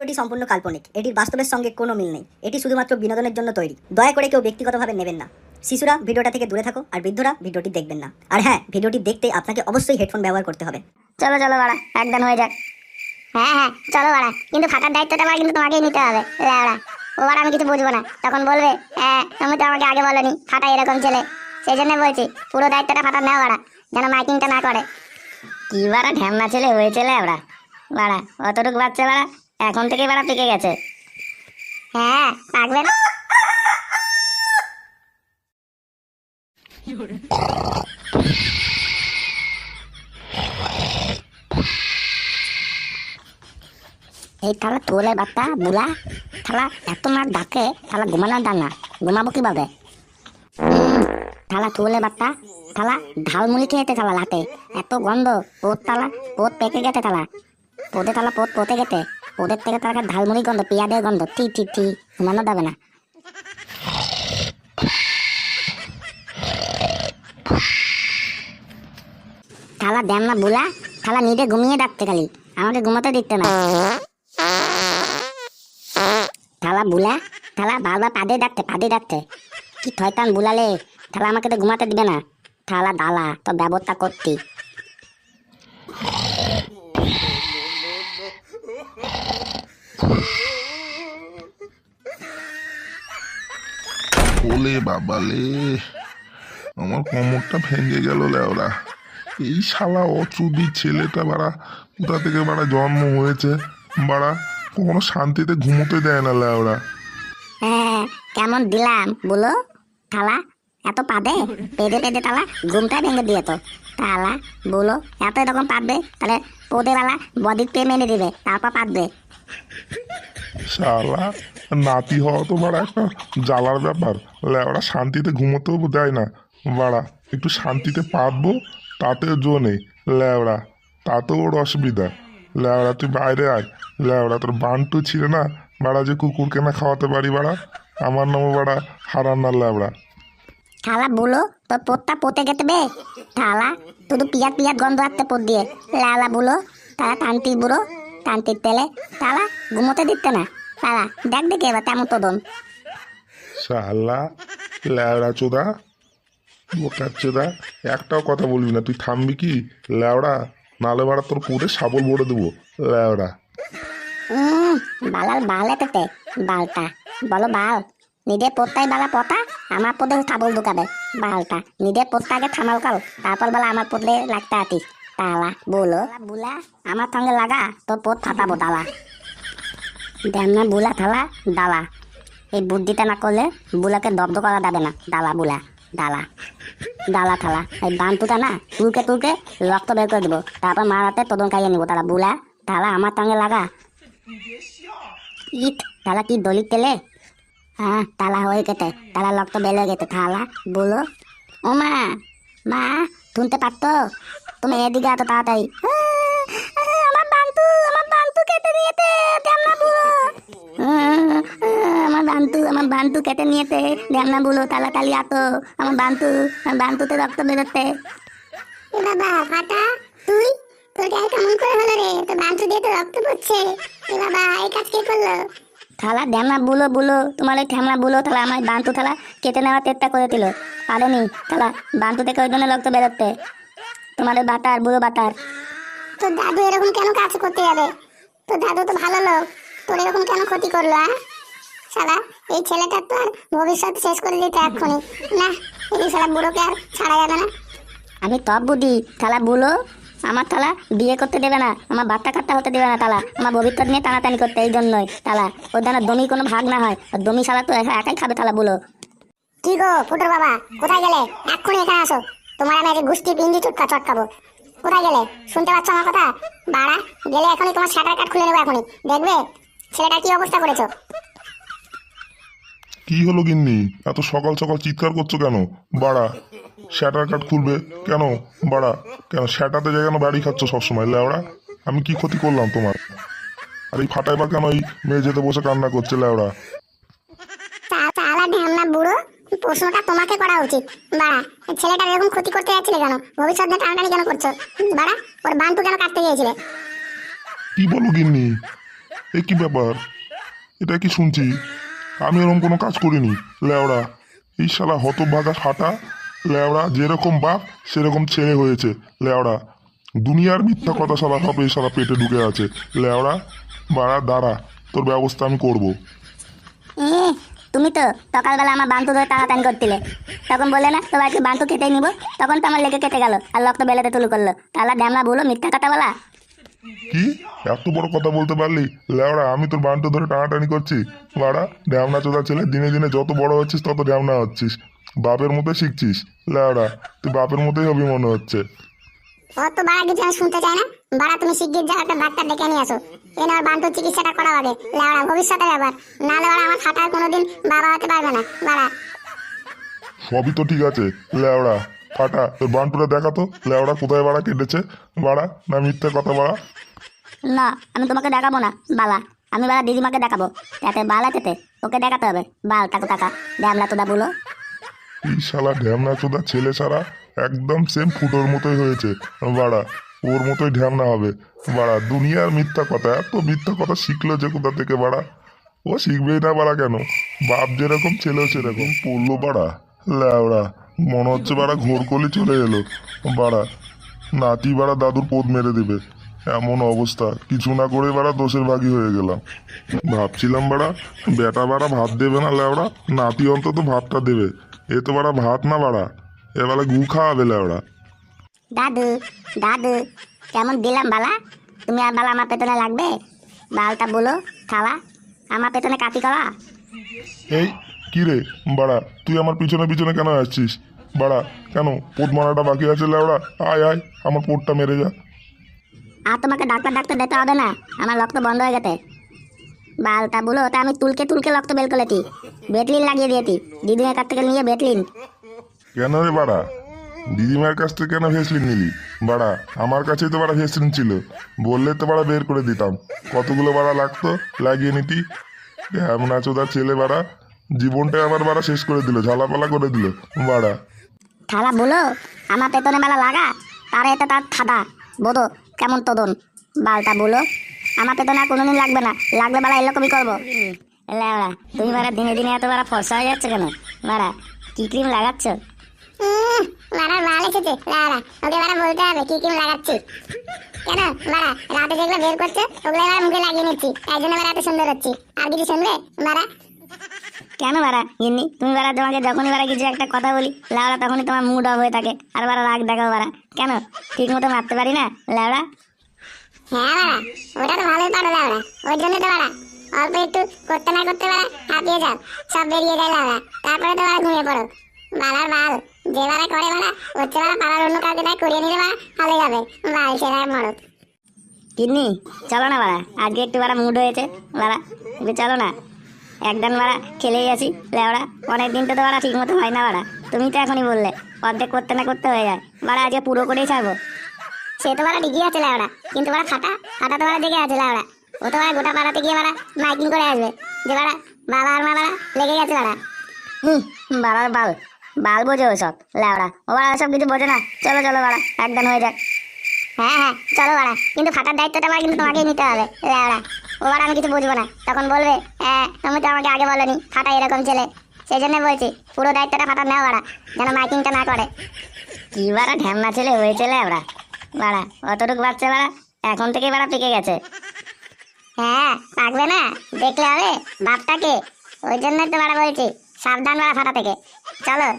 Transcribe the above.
এটি সম্পূর্ণ কাল্পনিক। এটির বাস্তবের সঙ্গে কোনো মিল নেই। এটি শুধুমাত্র বিনোদনের জন্য তৈরি। দয়া করে কেউ ব্যক্তিগতভাবে নেবেন না। শিশুরা ভিডিওটা থেকে দূরে থাকো, আর বৃদ্ধরা ভিডিওটি দেখবেন না। আর হ্যাঁ, ভিডিওটি দেখতে আপনাকে অবশ্যই হেডফোন ব্যবহার করতে হবে। চলো চলো বাড়া, একদম হয়ে যাক। হ্যাঁ হ্যাঁ চলো বাড়া, কিন্তু ফাটার দায়িত্বটা আমার কিন্তু তোমাকেই নিতে হবে। লেওড়া, ও বাড়া আমি কিছু বুঝবো না, তখন বলবে হ্যাঁ তুমি তো আমাকে আগে বলনি ফাটা এরকম ছেলে। সেই জন্য বলছি পুরো দায়িত্বটা ফাটার নেওয়া বাড়া, যেন মাইকিংটা না করে। কি বাড়া ঢ্যামনা ছেলে হয়েছে লেওড়া, বাড়া অতটুকু বাচ্চা বাড়া এখন থেকে বাড়া পেকে গেছে। হ্যাঁ পাকবে না। এই থালা তোলে বাচ্চা বুলা, থালা এত মার ডাকে, থালা ঘুমানোর ডাল না, ঘুমাবো কিভাবে? থালা তোলে বাচ্চা, থালা ঝালমুড়ি খেয়েছে থালা লাতে, এত গন্ধ পোত, থালা পোত পেকে গেছে, থালা পোদে, থালা পোত পতে গেছে, ওদের থেকে তার ঝালমুড়ি গন্ধ, পেঁয়াজের গন্ধ, ঠিক ঠিক ঠিক, ঘুমানো যাবে না। থালা দেন না বুলা, থালা নিজে ঘুমিয়ে ডাকতে খালি, আমাকে ঘুমাতে দিচ্ছে না। থালা বুলা, থালা বারবার পাদে ডাকতে, কি থয়তান বুলালে, থালা আমাকে তো ঘুমাতে দিবে না। থালা দালা তো ব্যবস্থা করতি। ওলে বাবালে, আমার কোমরটা ভেঙে গেল লেওরা। এই শালা অচুদি ছেলেটা বাড়া কোথা থেকে বাড়া জন্ম হয়েছে, বাড়া কখনো শান্তিতে ঘুমোতে দেয় না লেওরা। হ্যাঁ কেমন দিলাম বলো, থালা এত পাদে পেদে পেদে থালা ঘুমটা ভেঙে দিয়ে তো। থালা বলো এত এরকম পাদবে, তাহলে পোদেওয়ালা বডির পে মেনে দিবে, তারপর পাদবে। শালা নাতি হওয়া তো বাড়া একটা জ্বালার ব্যাপার লেওরা, শান্তিতে ঘুমোতেও দেয় না বাড়া। একটু শান্তিতে পাতবো তাতেও জো নেই লেওরা, তাতেও ওর অসুবিধা লেওরা। তুই বাইরে আয় লেওরা, তোর বান্টু ছিল না বাড়া যে কুকুরকে না খাওয়াতে পারি বাড়া, আমার নামও বাড়া হারান্নার লেওরা। থালা বলো তোর পোতটা পোতে গেতে বে, থালা শুধু পিয়াজ পিয়াজ গন্ধ আসতে পোত দিয়ে। লালা বলো তারা টানতি বুড়ো, টানতির তেলে তালা ঘুমোতে দিতে না। তালা দেখ দেখে এবার তেমন তো দম। শালা লেওড়া চোদা, বোকার চোদা, একটাও কথা বলবি না, তুই থামবি কি লেওড়া, নালে বাড়া তোর পুরে শাবল ভরে দেবো লেওড়া। বালার বাল এতে বালটা বলো বাল, নিজের পোতটাই বালা পতা, আমার পদে ছাবল ঢুকাবে। বালটা নিজের পোতটাকে থামাল কাল, তারপর বেলা আমার পদে লাগতে আতিস। তালা বলো বুলা আমার সঙ্গে লাগা তোর পোত ফাটাবো দালা। দেন না বুলা থালা দালা, এই বুদ্ধিটা না করলে বুলাকে দগ্ধ করা যাবে না। দালা বুলা দালা দালা থালা, এই বান্তুটা না তুলকে তুলকে রক্ত বের করে দেবো, তারপর মারাতে তোদন খাইয়ে নিবো। তারা বুলা থালা আমার সঙ্গে লাগা। ইট তালা কি দলিত তেলে, হ্যাঁ তালা হয়ে গেছে, তালা রক্ত বেলে গেছে। থালা বলো ও মা, মা শুনতে পারতো, তুমি এদিকে এত তাড়াতাড়ি। আমার বান্তু কেটে নিয়েছে, আমার বান্তু কেটে নিয়েছে, ঢ্যামনা বুলো তাড়াতাড়ি আতো, আমার বান্তুতে রক্ত বেরোচ্ছে। বাবা ফাটা, তুই তোর গায়ে কেমন করে হলো রে? তোর বান্তু দিয়ে তো রক্ত পড়ছে। এ বাবা এই কাজ কে করলো? থালা ঢ্যামনা বুলো তোমার ওই ঠ্যামনা বুলো থালা আমার বান্তু থালা কেটে নেওয়ার চেষ্টা করেছিল, পারেনি। থালা বান্তু থেকে ওই জন্য রক্ত বেরোচ্ছে, তোমার ওই বাতার বুড়ো বাতার। তোর দাদু এরকম কেন কাজ করতে যাবে? তোর দাদু তো ভালো লোক, তোর এরকম কেন ক্ষতি করলো? হ্যাঁ শালা, এই ছেলেটার তো আর ভবিষ্যৎ শেষ করে দিতে এক্ষুনি না, এই শালা বুড়োকে আর ছাড়া যাবে না। আমি তব বুদ্ধি থালা বুলো, আমার থালা বিয়ে করতে দেবে না, আমার বাচ্চা কাচ্চা হতে দেবে না, তালা আমার ভবিষ্যৎ নিয়ে টানাটানি করতে। এই জন্যই তালা ওর যেন দমি কোনো ভাগ না হয়, ওর দমি শালা তো একাই খাবে। থালা বুলো কি গো ফুটোর বাবা, কোথায় গেলে? এক্ষুনি এখানে আসো, তোমার আমি আজকে গুষ্টি পিন্ডি চটকাবো। কোথায় গেলে? শুনতে পাচ্ছ আমার কথা? বাড়া গেলে এখনই তোমার শাটার কাট খুলে নেবো, এখনই দেখবে ছেলেটার কি অবস্থা করেছো। কি হলো গিন্নি, এত সকাল সকাল চিৎকার করছো কেন বাড়া? শ্যাটার কাট খুলবে কেন বাড়া? কেন শ্যাটাতে যায় কেন বাড়ি খাচ্ছ সবসময় লেওড়া? আমি কি ক্ষতি করলাম তোমার? আর এই ফাটাইবার কেন এই মেঝেতে বসে কান্না করছে লেওড়া? তালা ঢ্যামনা বুড়ো, প্রশ্নটা তোমাকে করা উচিত। বাড়া ছেলেটার এরকম ক্ষতি করতে যাচ্ছিলে কেন? ভবিষ্যৎ নিয়ে টানাটানি কেন করছো? বাড়া ওর বান্তু কেন কাটতে গিয়েছিলে? কি বলো গিন্নি, এ কি ব্যাপার? এটা কি শুনছি? আমি এরকম কোনো কাজ করিনি লেওড়া। এই শালা হতভাগা ফাটা লেওড়া, যেরকম বাপ সেরকম ছেলে হয়েছে লেওড়া। দুনিয়ার মিথ্যা কথা শালা সব এই শালা পেটে ঢুকে আছে লেওড়া। বাড়া দাঁড়া, তোর ব্যবস্থা আমি করবো। তুমি তো সকালবেলা আমার বান্তু ধরে টানাটানি করছিলে, তখন বললে না তোমার কি বান্তু কেটে নিবো, তখন তো আমার লেগে কেটে গেল আর রক্ত বেলাতে তুলু করলো। তাহলে ড্যামলা বলো মিথ্যা কথা বলা। কি এত বড় কথা বলতে পারলি লেওড়া? আমি তোর বান্টু ধরে টানাটানি করছি? বাড়া ঢ্যামনা চোদা ছেলে, দিনে দিনে যত বড় হচ্ছিস তত ঢ্যামনা হচ্ছিস। বাপের মতো শিখছিস লেওড়া, তুই বাপের মতোই হবি মনে হচ্ছে। অত বাড়া কিছু আমি শুনতে চাই না। বাড়া তুমি শিগগির যাও একটা ডাক্তার ডেকে নিয়ে আসো, এনে ওর বান্টুর চিকিৎসাটা করা হবে লেওড়া, ভবিষ্যতে ব্যাপার। নাহলে বাড়া আমার ফাটার কোনোদিন বাবা হতে পারবে না বাড়া। সবই তো ঠিক আছে লেওড়া, ফাটা তোর বান্টুটা দেখা তো লেওড়া, কোথায় বাড়া কেটেছে বাড়া, না মিথ্যে কথা বাড়া? না আমি তোমাকে দেখাবো না বালা, আমি বালা দিদিমাকে দেখাবো। তাতে বালা তেতে ওকে দেখাতে হবে। বাল টাকা টাকা ড্যামলা তোদা বলো। এই শালা ঢ্যামনা চোদা ছেলে ছাড়া একদম সেম ফুটোর মতোই হয়েছে বাড়া, ওর মতোই ঢ্যামনা হবে বাড়া। দুনিয়ার মিথ্যা কথা, এত মিথ্যা কথা শিখলো যে কোথা থেকে বাড়া? ও শিখবেই না বাড়া, কেন? বাপ যেরকম ছেলেও সেরকম পড়লো বাড়া লেওড়া। মনে হচ্ছে বাড়া ঘোরকলি চলে এলো বাড়া, নাতি বাড়া দাদুর পোদ মেরে দেবে এমন অবস্থা। কিছু না করে বাড়া দোষের ভাগী হয়ে গেলাম। ভাবছিলাম বাড়া বেটা বাড়া ভাত দেবে না লেওড়া, নাতি অন্তত ভাতটা দেবে। এ তো বাড়া ভাত না বাড়া, এবেলা গু খাওয়াবে লেওড়া। দাদু দাদু কেমন দিলাম বালা? তুমি আর বালা আমার পেছনে লাগবে? বালটা বলো থালা, আমার পেছনে কাটি করা। এই কি রে বাড়া, তুই আমার পিছনে পিছনে কেন আসছিস বাড়া? কেন পোদ মারাটা বাকি আছে লেওড়া? আয় আয় আমার পোদটা মেরে যা। আর তোমাকে ডাক্তার ডাক্তার দিতে হবে না, আমার রক্ত বন্ধ হয়ে গেছে। বালটা বলো, তা আমি তুলকে তুলকে রক্ত বের করেছি, বেটলিন লাগিয়ে দিয়েছি দিদিমার কাছ থেকে নিয়ে বেটলিন। কেন রে বাড়া? দিদিমার কাছ থেকে কেন ভেসলিন নিলি বাড়া? আমার কাছেই তো বাড়া ভেসলিন ছিল, বললে তো বাড়া বের করে দিতাম। কতগুলো বাড়া লাগতো, লাগিয়ে নিতি। এমন চোদা ছেলে বাড়া, জীবনটা আমার বাড়া শেষ করে দিল, ঝালাপালা করে দিল বাড়া। থালা বলো আমার পেছনে বেলা লাগা, তারে এতে তার খাদা বোধো কেমন তদন। বালটা বলো আমার পেছনে আর কোনোদিন লাগবে না, লাগবে বেলা এরকমই করবো। লেওড়া তুমি বারা দিনে দিনে এত বারা ফর্সা হয়ে যাচ্ছে কেন বারা? কি ক্রিম লাগাচ্ছ? বাড়ার মাল এসেছে লাড়া, ওকে বাড়া বলতে হবে কি ক্রিম লাগাচ্ছি। কেন বাড়া রাতে যেগুলো বের করছে ওগুলো এবার মুখে লাগিয়ে নিচ্ছি, তাই জন্য বাড়া এত সুন্দর হচ্ছি। আর কিছু শুনবে বাড়া? কেন বারা গিন্নি তুমি বারা, তোমাকে যখনই বারা কিছু একটা কথা বলি লাউড়া তখনই তোমার মুড অফ হয়ে থাকে, আর বারা রাগ দেখাও বারা। কেন ঠিক মতো মারতে পারি না লাউড়া? হ্যাঁ বাড়া, ওটা তো ভালোই পারো লাউড়া, ওই জন্য তো বাড়া অল্প একটু করতে না করতে বাড়া হাঁপিয়ে যাও, সব বেরিয়ে যায় লাউড়া, তারপরে তো বাড়া ঘুমিয়ে পড়ো। বাড়ার বাল যে বাড়া করে বাড়া হচ্ছে বাড়া পাড়ার অন্য কাউকে তাই করিয়ে নিলে বাড়া ভালো যাবে। বাল ছেড়ে মরদ। গিন্নি চলো না বারা, আজকে একটু বারা মুড হয়েছে বারা, একটু চলো না। একদম বারা খেলেই আছি লেওড়া, অনেক দিন তো বারা ঠিক মতো হয় না বারা। তুমি তো এখনই বললে অর্ধেক করতে না করতে হয়ে যায় বারা, আজকে পুরো করেই ছাড়বো। সে তো বাড়া ঠিকই আছে লাউড়া, কিন্তু বাড়া ফাটা ফাটা তো বাড়া জেগে আছে লাউড়া। ও তো বাড়া গোটা পাড়াতে গিয়ে বাড়া মাইকিং করে আসবে যে বাড়া বাবা আর মা বাড়া লেগে গেছে বাড়া। বাড়ার বাল বাল বোঝে ওসব লেওড়া, ও বাড়া ওসব কিছু বোঝে না। চলো চলো বাড়া একদম হয়ে যাক। হ্যাঁ চলো বাড়া, কিন্তু ফাটার দায়িত্বটা বাড়া কিন্তু তোমাকেই নিতে হবে লাউড়া। ও বাড়া আমি কিছু বুঝবো না, তখন বলবে হ্যাঁ তুমি তো আমাকে আগে বলোনি ফাটা এরকম ছেলে, সেই জন্য বলছি পুরো দায়িত্বটা ফাটার নেওয়া বাড়া, যেন মাইকিংটা না করে। কি বাড়া ঢ্যামনা ছেলে হয়েছে লেওড়া বাড়া, অতটুকু বাচ্চা বাড়া এখন থেকে বাড়া পেকে গেছে। হ্যাঁ পাকবে না, দেখলে হবে বাপটাকে, ওই জন্য তো বাড়া বলছি সাবধান বাড়া ফাটা থেকে। চলো